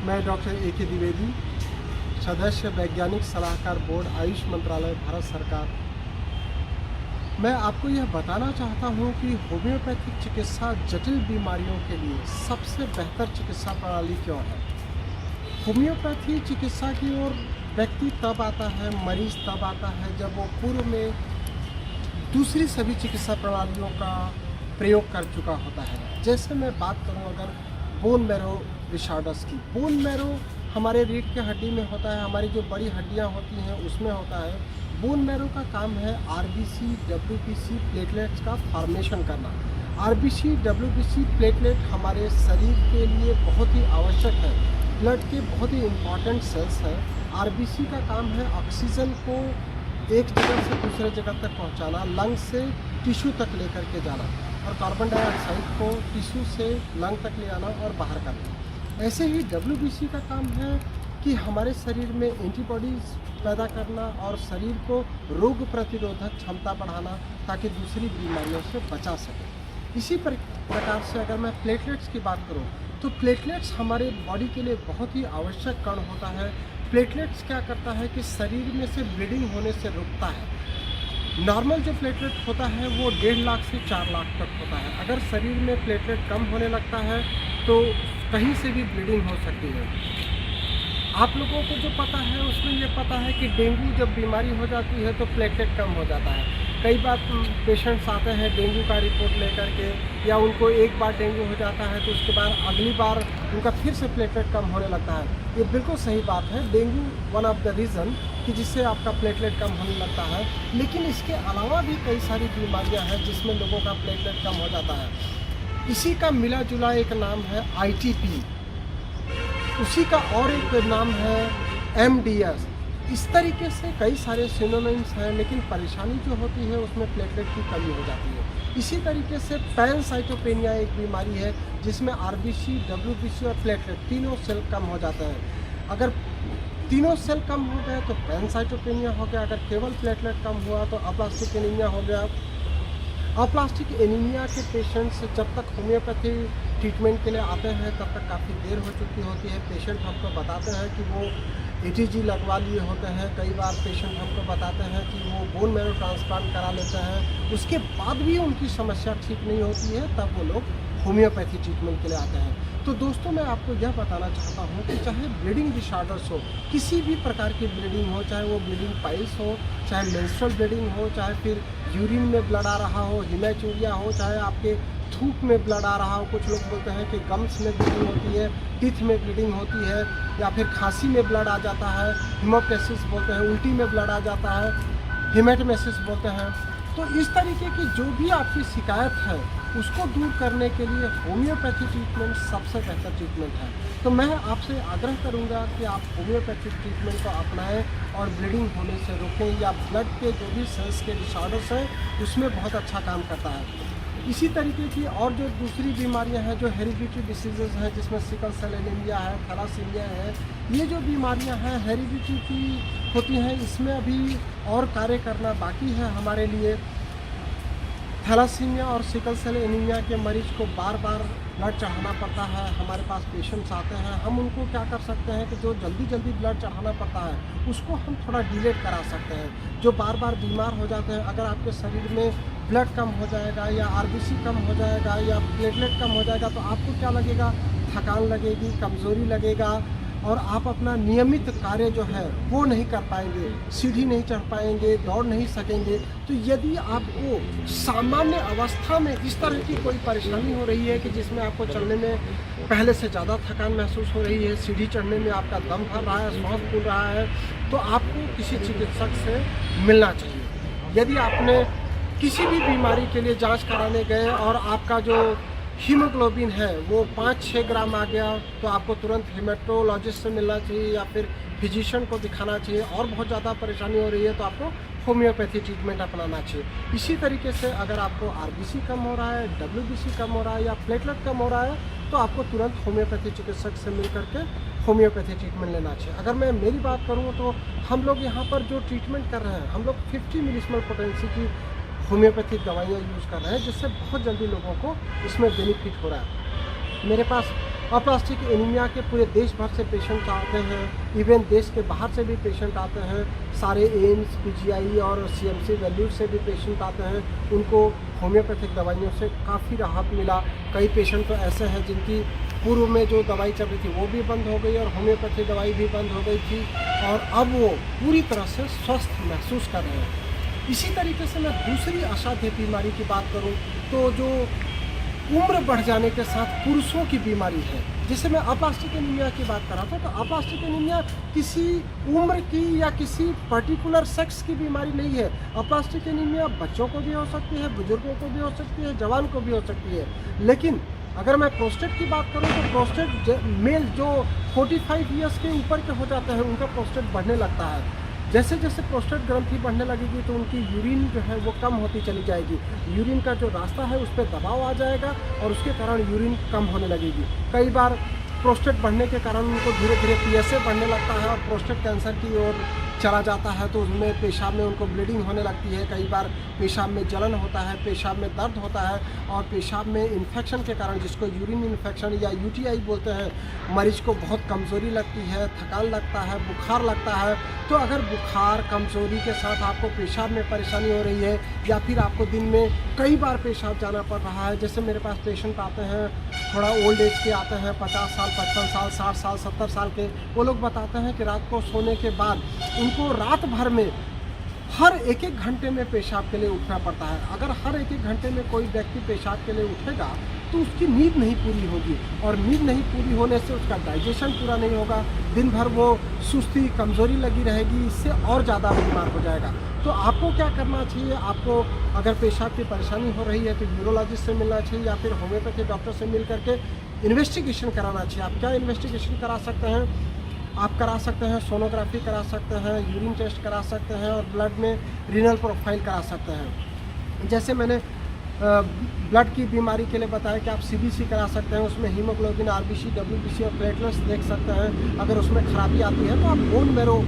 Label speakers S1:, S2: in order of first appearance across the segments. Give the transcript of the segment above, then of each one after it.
S1: मैं doctor A K. Dwivedi, सदस्य वैज्ञानिक सलाहकार बोर्ड, आयुष मंत्रालय, भारत सरकार। मैं आपको यह बताना चाहता हूँ कि होम्योपैथिक चिकित्सा जटिल बीमारियों के लिए सबसे बेहतर चिकित्सा प्रणाली क्यों है। होम्योपैथी चिकित्सा की ओर व्यक्ति तब आता है, मरीज तब आता है जब वो पूर्व में दूसरी सभी चिकित्सा प्रणालियों का प्रयोग कर चुका होता है। जैसे मैं बात करूं अगर बोन मैरो डिसऑर्डर्स की, बोन मैरो हमारे रीढ़ के हड्डी में होता है, हमारी जो बड़ी हड्डियां होती हैं उसमें होता है। बोन मैरो का काम है आरबीसी, डब्ल्यूबीसी प्लेटलेट्स का फॉर्मेशन करना। आरबीसी, डब्ल्यूबीसी प्लेटलेट हमारे शरीर के लिए बहुत ही आवश्यक है, ब्लड के बहुत ही इम्पॉर्टेंट सेल्स हैं। आरबीसी का काम है ऑक्सीजन को एक जगह से दूसरे जगह तक पहुंचाना, लंग से टिश्यू तक लेकर के जाना, और कार्बन डाइऑक्साइड को टिश्यू से लंग तक ले आना और बाहर करना। ऐसे ही डब्ल्यूबीसी का काम है कि हमारे शरीर में एंटीबॉडीज़ पैदा करना और शरीर को रोग प्रतिरोधक क्षमता बढ़ाना ताकि दूसरी बीमारियों से बचा सके। इसी प्रकार से अगर मैं प्लेटलेट्स की बात करूं तो प्लेटलेट्स हमारे बॉडी के लिए बहुत ही आवश्यक कण होता है। प्लेटलेट्स क्या करता है कि शरीर में से ब्लीडिंग होने से रोकता है। नॉर्मल जो प्लेटलेट होता है वो 1.5 लाख से 4 लाख तक होता है। अगर शरीर में प्लेटलेट कम होने लगता है तो कहीं से भी ब्लीडिंग हो सकती है। आप लोगों को जो पता है उसमें ये पता है कि डेंगू जब बीमारी हो जाती है तो प्लेटलेट कम हो जाता है। कई बार पेशेंट्स आते हैं डेंगू का रिपोर्ट लेकर के, या उनको एक बार डेंगू हो जाता है तो उसके बाद अगली बार उनका फिर से प्लेटलेट कम होने लगता है। ये बिल्कुल सही बात है, dengue one of the reason कि जिससे आपका प्लेटलेट कम होने लगता है। लेकिन इसके अलावा भी कई सारी बीमारियां हैं जिसमें लोगों का प्लेटलेट कम हो जाता है। इसी का मिला जुला एक नाम है आईटीपी, उसी का और एक नाम है एमडीएस। इस तरीके से कई सारे सिनोनिम्स हैं, लेकिन परेशानी जो होती है उसमें प्लेटलेट की कमी हो जाती है। इसी तरीके से पैनसाइटोपेनिया एक बीमारी है जिसमें आरबीसी, डब्ल्यूबीसी और प्लेटलेट तीनों सेल कम हो जाते हैं। अगर तीनों सेल कम हो गए तो पैनसाइटोपेनिया हो गया, अगर केवल प्लेटलेट कम हुआ तो अप्लास्टिक एनीमिया हो गया। अप्लास्टिक एनीमिया के पेशेंट्स जब तक होम्योपैथी ट्रीटमेंट के लिए आते हैं तब तक काफ़ी देर हो चुकी होती है। पेशेंट हमको बताते हैं कि वो एटीजी लगवा लिए होते हैं। कई बार पेशेंट हमको बताते हैं कि वो बोन मैरो ट्रांसप्लांट करा लेते हैं, उसके बाद भी उनकी समस्या ठीक नहीं होती है, तब वो लोग होम्योपैथी ट्रीटमेंट के लिए आते हैं। तो दोस्तों मैं आपको यह बताना चाहता हूँ कि चाहे ब्लीडिंग डिसऑर्डर्स हो, किसी भी प्रकार की ब्लीडिंग हो, चाहे वो ब्लीडिंग पाइल्स हो, चाहे मेंस्ट्रुअल ब्लीडिंग हो, चाहे फिर यूरिन में ब्लड आ रहा हो, हेमाचूरिया हो, चाहे आपके थूक में ब्लड आ रहा हो, कुछ लोग बोलते हैं कि गम्स में ब्लीडिंग होती है, टीथ में ब्लीडिंग होती है, या फिर खांसी में ब्लड आ जाता है, हिमोप्टेसिस बोलते हैं, उल्टी में ब्लड आ जाता है, हेमेटोमेसिस बोलते हैं। तो इस तरीके की जो भी आपकी शिकायत है उसको दूर करने के लिए होम्योपैथी ट्रीटमेंट सबसे बेहतर ट्रीटमेंट है। तो मैं आपसे आग्रह करूंगा कि आप होम्योपैथिक ट्रीटमेंट को अपनाएं और ब्लीडिंग होने से रोकें, या ब्लड के जो भी सेल्स के डिसऑर्डर्स हैं उसमें बहुत अच्छा काम करता है। इसी तरीके की और जो दूसरी बीमारियां हैं जो हेरिडिटरी डिसीजेज हैं, जिसमें सिकल सेल एनीमिया है, थैलासीमिया है, ये जो बीमारियां हैं हेरिडिटरी की होती हैं, इसमें अभी और कार्य करना बाकी है हमारे लिए। थैलासीमिया और सिकल सेल एनीमिया के मरीज को बार बार ब्लड चढ़ाना पड़ता है। हमारे पास पेशेंट्स आते हैं, हम उनको क्या कर सकते हैं कि जो जल्दी जल्दी ब्लड चढ़ाना पड़ता है उसको हम थोड़ा डिले करा सकते हैं। जो बार बार बीमार हो जाते हैं, अगर आपके शरीर में ब्लड कम हो जाएगा या आरबीसी कम हो जाएगा या प्लेटलेट कम हो जाएगा तो आपको क्या लगेगा, थकान लगेगी, कमज़ोरी लगेगा, और आप अपना नियमित कार्य जो है वो नहीं कर पाएंगे, सीढ़ी नहीं चढ़ पाएंगे, दौड़ नहीं सकेंगे। तो यदि आपको सामान्य अवस्था में इस तरह की कोई परेशानी हो रही है कि जिसमें आपको चलने में पहले से ज़्यादा थकान महसूस हो रही है, सीढ़ी चढ़ने में आपका दम भर रहा है, श्वास फूल रहा है, तो आपको किसी चिकित्सक से मिलना चाहिए। यदि आपने किसी भी बीमारी के लिए जांच कराने गए और आपका जो हीमोग्लोबिन है वो 5-6 ग्राम आ गया तो आपको तुरंत हेमेटोलॉजिस्ट से मिलना चाहिए या फिर फिजिशियन को दिखाना चाहिए। और बहुत ज़्यादा परेशानी हो रही है तो आपको होम्योपैथी ट्रीटमेंट अपनाना चाहिए। इसी तरीके से अगर आपको आरबीसी कम हो रहा है, डब्ल्यूबीसी कम हो रहा है या प्लेटलेट कम हो रहा है तो आपको तुरंत होम्योपैथी चिकित्सक से मिल करके होम्योपैथी ट्रीटमेंट लेना चाहिए। अगर मैं मेरी बात करूँ तो हम लोग यहाँ पर जो ट्रीटमेंट कर रहे हैं, हम लोग 50 मिलीस्मोल पोटेंसी की होम्योपैथिक दवाइयाँ यूज़ कर रहे हैं, जिससे बहुत जल्दी लोगों को इसमें बेनिफिट हो रहा है। मेरे पास अपलास्टिक एनीमिया के पूरे देश भर से पेशेंट आते हैं, इवन देश के बाहर से भी पेशेंट आते हैं। सारे एम्स, पीजीआई और सीएमसी वैल्यूज से भी पेशेंट आते हैं। उनको होम्योपैथिक दवाइयों से काफ़ी राहत मिला। कई पेशेंट तो ऐसे हैं जिनकी पूर्व में जो दवाई चल रही थी वो भी बंद हो गई और होम्योपैथी दवाई भी बंद हो गई थी, और अब वो पूरी तरह से स्वस्थ महसूस कर रहे हैं। इसी तरीके से मैं दूसरी असाध्य बीमारी की बात करूं तो जो उम्र बढ़ जाने के साथ पुरुषों की बीमारी है, जिसे मैं अपलास्टिक एनीमिया की बात कर रहा था, तो अपलास्टिक एनीमिया किसी उम्र की या किसी पर्टिकुलर सेक्स की बीमारी नहीं है। अपलास्टिक एनीमिया बच्चों को भी हो सकती है, बुजुर्गों को भी हो सकती है, जवान को भी हो सकती है। लेकिन अगर मैं प्रोस्टेट की बात करूं तो प्रोस्टेट मेल जो 45 ईयर्स के ऊपर के हो जाते हैं उनका प्रोस्टेट बढ़ने लगता है। जैसे जैसे प्रोस्टेट ग्रंथि बढ़ने लगेगी तो उनकी यूरिन जो है वो कम होती चली जाएगी। यूरिन का जो रास्ता है उस पर दबाव आ जाएगा और उसके कारण यूरिन कम होने लगेगी। कई बार प्रोस्टेट बढ़ने के कारण उनको धीरे धीरे पीएसए बढ़ने लगता है और प्रोस्टेट कैंसर की ओर चला जाता है, तो उसमें पेशाब में उनको ब्लीडिंग होने लगती है। कई बार पेशाब में जलन होता है, पेशाब में दर्द होता है और पेशाब में इन्फेक्शन के कारण, जिसको यूरिन इन्फेक्शन या यूटीआई बोलते हैं, मरीज को बहुत कमज़ोरी लगती है, थकान लगता है, बुखार लगता है। तो अगर बुखार, कमज़ोरी के साथ आपको पेशाब में परेशानी हो रही है या फिर आपको दिन में कई बार पेशाब जाना पड़ रहा है, जैसे मेरे पास पेशेंट आते हैं थोड़ा ओल्ड एज के आते हैं, 50 साल, 55 साल, 60 साल, 70 साल के, वो लोग बताते हैं कि रात को सोने के बाद उनको रात भर में हर एक एक घंटे में पेशाब के लिए उठना पड़ता है। अगर हर एक एक घंटे में कोई व्यक्ति पेशाब के लिए उठेगा तो उसकी नींद नहीं पूरी होगी, और नींद नहीं पूरी होने से उसका डाइजेशन पूरा नहीं होगा, दिन भर वो सुस्ती, कमज़ोरी लगी रहेगी, इससे और ज़्यादा बीमार हो जाएगा। तो आपको क्या करना चाहिए? आपको अगर पेशाब की परेशानी हो रही है तो यूरोलॉजिस्ट से मिलना चाहिए या फिर होम्योपैथी डॉक्टर से मिल करके इन्वेस्टिगेशन कराना चाहिए। आप क्या इन्वेस्टिगेशन करा सकते हैं? आप करा सकते हैं सोनोग्राफी करा सकते हैं, यूरिन टेस्ट करा सकते हैं और ब्लड में रीनल प्रोफाइल करा सकते हैं। जैसे मैंने ब्लड की बीमारी के लिए बताया कि आप सीबीसी करा सकते हैं, उसमें हीमोग्लोबिन, आरबीसी, डब्ल्यूबीसी और प्लेटलेट्स देख सकते हैं। अगर उसमें खराबी आती है तो आप बोन मैरो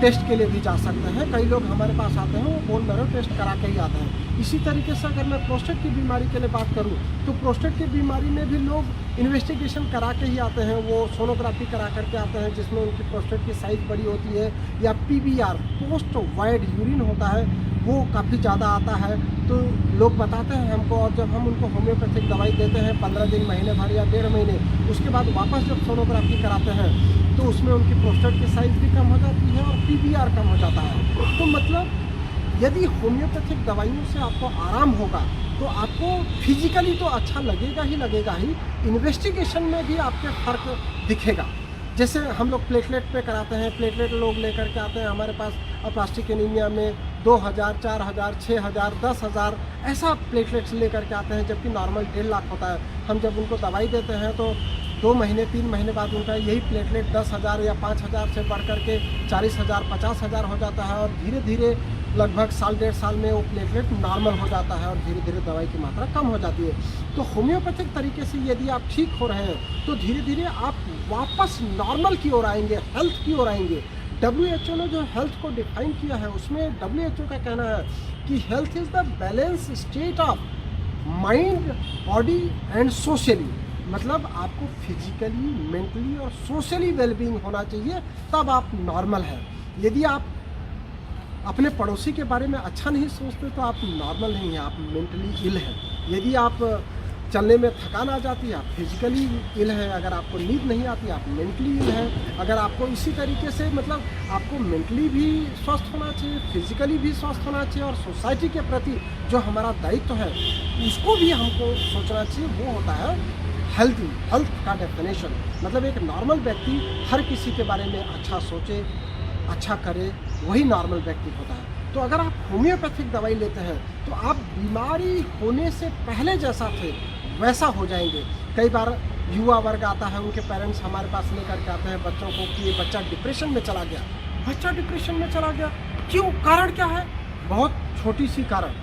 S1: टेस्ट के लिए भी जा सकते हैं। कई लोग हमारे पास आते हैं वो बोन मैरो टेस्ट करा के ही आते हैं। इसी तरीके से अगर मैं प्रोस्टेट की बीमारी के लिए बात करूं तो प्रोस्टेट की बीमारी में भी लोग इन्वेस्टिगेशन करा के ही आते हैं, वो सोनोग्राफी करा करके आते हैं जिसमें उनकी प्रोस्टेट की साइज़ बड़ी होती है, या पीवीआर पोस्ट वाइड यूरिन होता है वो काफ़ी ज़्यादा आता है। तो लोग बताते हैं हमको, और जब हम उनको होम्योपैथिक दवाई देते हैं 15 दिन, महीने भर या 1.5 महीने, उसके बाद वापस जब सोनोग्राफी कराते हैं तो उसमें उनकी प्रोस्टेट की साइज़ भी कम हो जाती है और पीवीआर कम हो जाता है। तो मतलब यदि होम्योपैथिक दवाइयों से आपको आराम होगा तो आपको फिजिकली तो अच्छा लगेगा ही, इन्वेस्टिगेशन में भी आपके फ़र्क दिखेगा। जैसे हम लोग प्लेटलेट पे कराते हैं, प्लेटलेट लोग लेकर के आते हैं हमारे पास, अपलास्टिक एनीमिया में 2000, 4000, 6000, 10,000 ऐसा प्लेटलेट्स लेकर के आते हैं, जबकि नॉर्मल 1.5 लाख होता है। हम जब उनको दवाई देते हैं तो 2 महीने 3 महीने बाद उनका यही प्लेटलेट 10,000 या 5,000 से बढ़ करके 40,000, 50,000 हो जाता है, और धीरे धीरे लगभग साल 1.5 साल में वो प्लेटलेट नॉर्मल हो जाता है और धीरे धीरे दवाई की मात्रा कम हो जाती है। तो होम्योपैथिक तरीके से यदि आप ठीक हो रहे हैं तो धीरे धीरे आप वापस नॉर्मल की ओर आएंगे, हेल्थ की ओर आएंगे। WHO ने जो हेल्थ को डिफाइन किया है उसमें WHO का कहना है कि health is the balance state of mind, body and socially. मतलब आपको फिजिकली, मेंटली और सोशली वेलबींग होना चाहिए, तब आप नॉर्मल हैं। यदि आप अपने पड़ोसी के बारे में अच्छा नहीं सोचते तो आप नॉर्मल नहीं हैं, आप मेंटली इल हैं। यदि आप चलने में थकान आ जाती है, आप फिजिकली इल हैं। अगर आपको नींद नहीं आती, आप मेंटली इल हैं। अगर आपको इसी तरीके से मतलब आपको मेंटली भी स्वस्थ होना चाहिए, फिजिकली भी स्वस्थ होना चाहिए, और सोसाइटी के प्रति जो हमारा दायित्व है उसको भी हमको सोचना चाहिए। वो होता है हेल्थ का डेफिनेशन। मतलब एक नॉर्मल व्यक्ति हर किसी के बारे में अच्छा सोचे, अच्छा करे, वही नॉर्मल व्यक्ति होता है। तो अगर आप होम्योपैथिक दवाई लेते हैं तो आप बीमारी होने से पहले जैसा थे वैसा हो जाएंगे। कई बार युवा वर्ग आता है, उनके पेरेंट्स हमारे पास लेकर के आते हैं बच्चों को कि ये बच्चा डिप्रेशन में चला गया। बच्चा डिप्रेशन में चला गया, क्यों? कारण क्या है? बहुत छोटी सी कारण,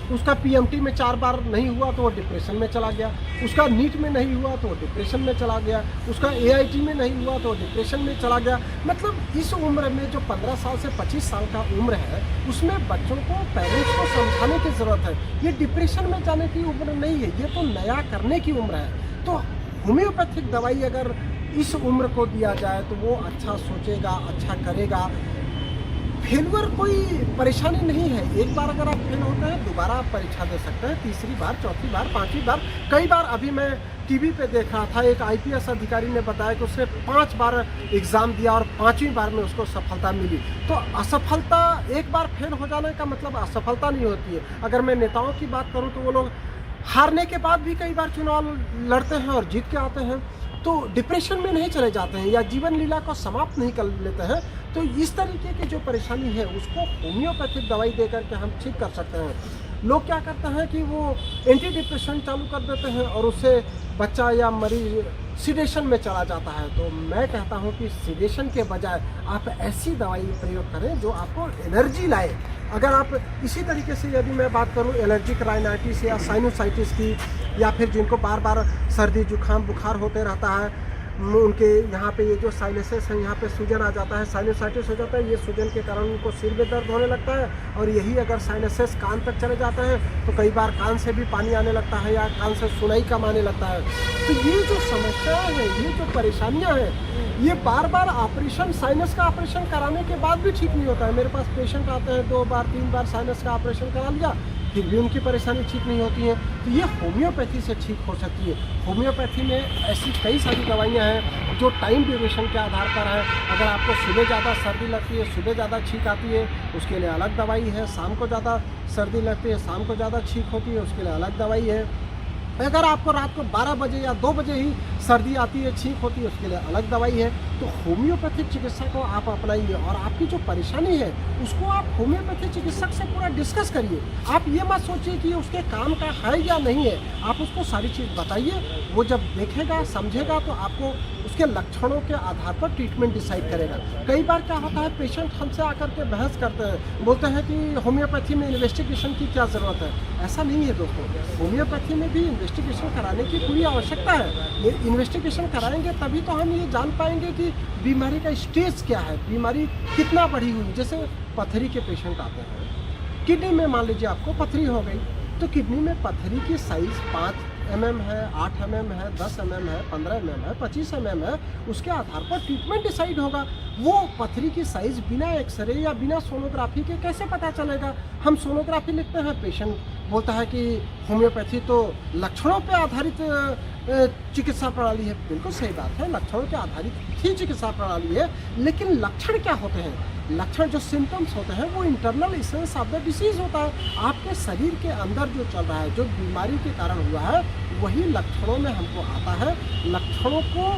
S1: उसका पीएमटी में 4 बार नहीं हुआ तो वो डिप्रेशन में चला गया, उसका नीट में नहीं हुआ तो वो डिप्रेशन में चला गया, उसका एआईटी में नहीं हुआ तो वो डिप्रेशन में चला गया। मतलब इस उम्र में जो 15 साल से 25 साल का उम्र है उसमें बच्चों को, पेरेंट्स को समझाने की ज़रूरत है। ये डिप्रेशन में जाने की उम्र नहीं है, ये तो नया करने की उम्र है। तो होम्योपैथिक दवाई अगर इस उम्र को दिया जाए तो वो अच्छा सोचेगा, अच्छा करेगा। फेलुअर कोई परेशानी नहीं है। एक बार अगर आप फेल होते हैं दोबारा आप परीक्षा दे सकते हैं, तीसरी बार, चौथी बार, पांचवी बार, कई बार। अभी मैं टीवी पे देख रहा था, एक आईपीएस अधिकारी ने बताया कि उसने 5 बार एग्ज़ाम दिया और 5वीं बार में उसको सफलता मिली। तो असफलता, एक बार फेल हो जाने का मतलब असफलता नहीं होती है। अगर मैं नेताओं की बात करूं तो वो लोग हारने के बाद भी कई बार चुनाव लड़ते हैं और जीत के आते हैं, तो डिप्रेशन में नहीं चले जाते हैं या जीवन लीला को समाप्त नहीं कर लेते हैं। तो इस तरीके की जो परेशानी है उसको होम्योपैथिक दवाई देकर के हम ठीक कर सकते हैं। लोग क्या करते हैं कि वो एंटी डिप्रेशन चालू कर देते हैं और उससे बच्चा या मरीज सिडेशन में चला जाता है। तो मैं कहता हूं कि सिडेशन के बजाय आप ऐसी दवाई प्रयोग करें जो आपको एनर्जी लाए। अगर आप इसी तरीके से, यदि मैं बात करूं एलर्जिक राइनाइटिस या साइनोसाइटिस की, या फिर जिनको बार बार सर्दी जुकाम बुखार होते रहता है, उनके यहाँ पे ये जो साइनसेस हैं यहाँ पे सूजन आ जाता है, साइनोसाइटिस हो जाता है, ये सूजन के कारण उनको सिर में दर्द होने लगता है। और यही अगर साइनसेस कान तक चले जाते हैं तो कई बार कान से भी पानी आने लगता है या कान से सुनाई कम आने लगता है। तो ये जो समस्याएं हैं, ये जो परेशानियां हैं, ये बार बार ऑपरेशन, साइनस का ऑपरेशन कराने के बाद भी ठीक नहीं होता है। मेरे पास पेशेंट आते हैं 2 बार 3 बार साइनस का ऑपरेशन करा लिया, फिर भी उनकी परेशानी ठीक नहीं होती है। तो ये होम्योपैथी से ठीक हो सकती है। होम्योपैथी में ऐसी कई सारी दवाइयाँ हैं जो टाइम ड्यूरेशन के आधार पर है। अगर आपको सुबह ज़्यादा सर्दी लगती है, सुबह ज़्यादा छींक आती है, उसके लिए अलग दवाई है। शाम को ज़्यादा सर्दी लगती है, शाम को ज़्यादा छींक होती है, उसके लिए अलग दवाई है। अगर आपको रात को 12 बजे या 2 बजे ही सर्दी आती है, छींक होती है, उसके लिए अलग दवाई है। तो होम्योपैथिक चिकित्सा को आप अपनाइए और आपकी जो परेशानी है उसको आप होम्योपैथिक चिकित्सक से पूरा डिस्कस करिए। आप ये मत सोचिए कि उसके काम का है या नहीं है, आप उसको सारी चीज़ बताइए। वो जब देखेगा, समझेगा, तो आपको उसके लक्षणों के आधार पर ट्रीटमेंट डिसाइड करेगा। कई बार क्या होता है, पेशेंट हमसे आकर के बहस करते हैं, बोलते हैं कि होम्योपैथी में इन्वेस्टिगेशन की क्या ज़रूरत है। ऐसा नहीं है दोस्तों, होम्योपैथी में भी इन्वेस्टिगेशन कराने की पूरी आवश्यकता है। ये इन्वेस्टिगेशन कराएंगे तभी तो हम ये जान पाएंगे कि बीमारी का स्टेज क्या है, बीमारी कितना बढ़ी हुई। जैसे पथरी के पेशेंट आते हैं, किडनी में मान लीजिए आपको पथरी हो गई, तो किडनी में पथरी की साइज़ 5 mm है, 8 mm है, 10 mm है, 15 mm है, 25 mm है। उसके आधार पर ट्रीटमेंट डिसाइड होगा। वो पथरी की साइज़ बिना एक्सरे या बिना सोनोग्राफी के कैसे पता चलेगा? हम सोनोग्राफी लिखते हैं, पेशेंट बोलता है कि होम्योपैथी तो लक्षणों पे आधारित चिकित्सा प्रणाली है। बिल्कुल सही बात है, लक्षणों के आधारित ही चिकित्सा प्रणाली है, लेकिन लक्षण क्या होते हैं? लक्षण, जो सिम्टम्स होते हैं, वो internal essence of the disease होता है। आपके शरीर के अंदर जो चल रहा है, जो बीमारी के कारण हुआ है, वही लक्षणों में हमको आता है। लक्षणों को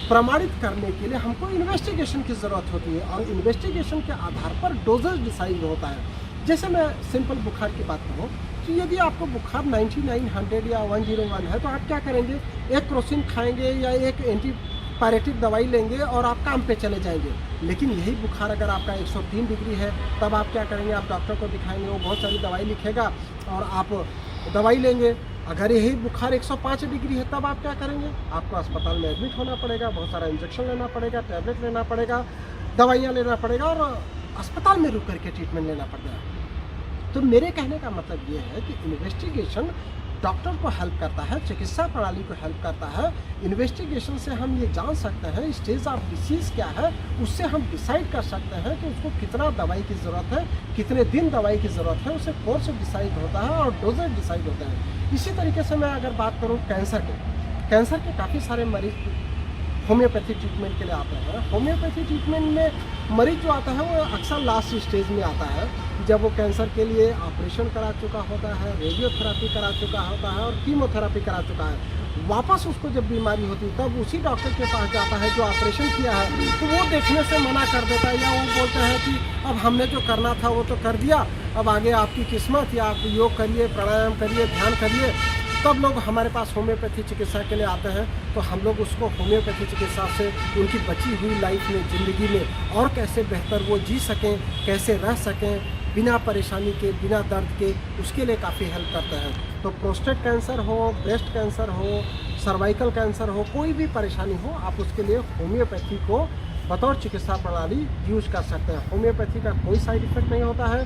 S1: प्रमाणित करने के लिए हमको इन्वेस्टिगेशन की ज़रूरत होती है और इन्वेस्टिगेशन के आधार पर डोजेज डिसाइड होता है। जैसे मैं सिंपल बुखार की बात करूँ कि यदि आपको बुखार 99, 100 या 101 है, तो आप क्या करेंगे? एक क्रोसिन खाएंगे या एक एंटीपायरेटिक दवाई लेंगे और आप काम पे चले जाएंगे। लेकिन यही बुखार अगर आपका 103 डिग्री है, तब आप क्या करेंगे? आप डॉक्टर को दिखाएंगे, वो बहुत सारी दवाई लिखेगा और आप दवाई लेंगे। अगर यही बुखार 105 डिग्री है, तब आप क्या करेंगे? आपको अस्पताल में एडमिट होना पड़ेगा, बहुत सारा इंजेक्शन लेना पड़ेगा, टैबलेट लेना पड़ेगा, दवाइयाँ लेना पड़ेगा और अस्पताल में रुक करके ट्रीटमेंट लेना पड़ेगा। तो मेरे कहने का मतलब ये है कि इन्वेस्टिगेशन डॉक्टर को हेल्प करता है, चिकित्सा प्रणाली को हेल्प करता है। इन्वेस्टिगेशन से हम ये जान सकते हैं स्टेज ऑफ डिसीज़ क्या है, उससे हम डिसाइड कर सकते हैं कि उसको कितना दवाई की ज़रूरत है, कितने दिन दवाई की ज़रूरत है, उससे कोर्स डिसाइड होता है और डोजेज डिसाइड होते हैं। इसी तरीके से मैं अगर बात करूँ कैंसर के काफ़ी सारे मरीज होम्योपैथी ट्रीटमेंट के लिए आते हैं। होम्योपैथी ट्रीटमेंट में मरीज जो आता है वो अक्सर लास्ट स्टेज में आता है, जब वो कैंसर के लिए ऑपरेशन करा चुका होता है, रेडियोथेरेपी करा चुका होता है और कीमोथेरेपी करा चुका है। वापस उसको जब बीमारी होती है तब उसी डॉक्टर के पास जाता है जो ऑपरेशन किया है, तो वो देखने से मना कर देता है या वो बोलते हैं कि अब हमने जो करना था वो तो कर दिया, अब आगे आपकी किस्मत, या आप योग करिए, प्राणायाम करिए, ध्यान करिए। तब लोग हमारे पास होम्योपैथी चिकित्सा के लिए आते हैं, तो हम लोग उसको होम्योपैथी चिकित्सा से उनकी बची हुई लाइफ में, ज़िंदगी में और कैसे बेहतर वो जी सकें, कैसे रह सकें बिना परेशानी के, बिना दर्द के, उसके लिए काफ़ी हेल्प करते हैं। तो प्रोस्टेट कैंसर हो, ब्रेस्ट कैंसर हो, सर्वाइकल कैंसर हो, कोई भी परेशानी हो, आप उसके लिए होम्योपैथी को बतौर चिकित्सा प्रणाली यूज कर सकते हैं। होम्योपैथी का कोई साइड इफ़ेक्ट नहीं होता है।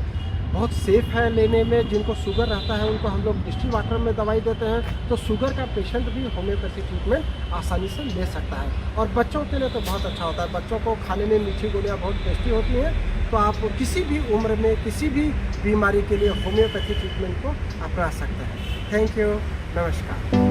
S1: बहुत सेफ़ है लेने में। जिनको शुगर रहता है उनको हम लोग डिस्टिल वाटर में दवाई देते हैं, तो शुगर का पेशेंट भी होम्योपैथी ट्रीटमेंट आसानी से ले सकता है। और बच्चों के लिए तो बहुत अच्छा होता है, बच्चों को खाने में मीठी गोलियाँ बहुत टेस्टी होती हैं। तो आप किसी भी उम्र में किसी भी बीमारी के लिए होम्योपैथी ट्रीटमेंट को अपना सकते हैं। थैंक यू, नमस्कार।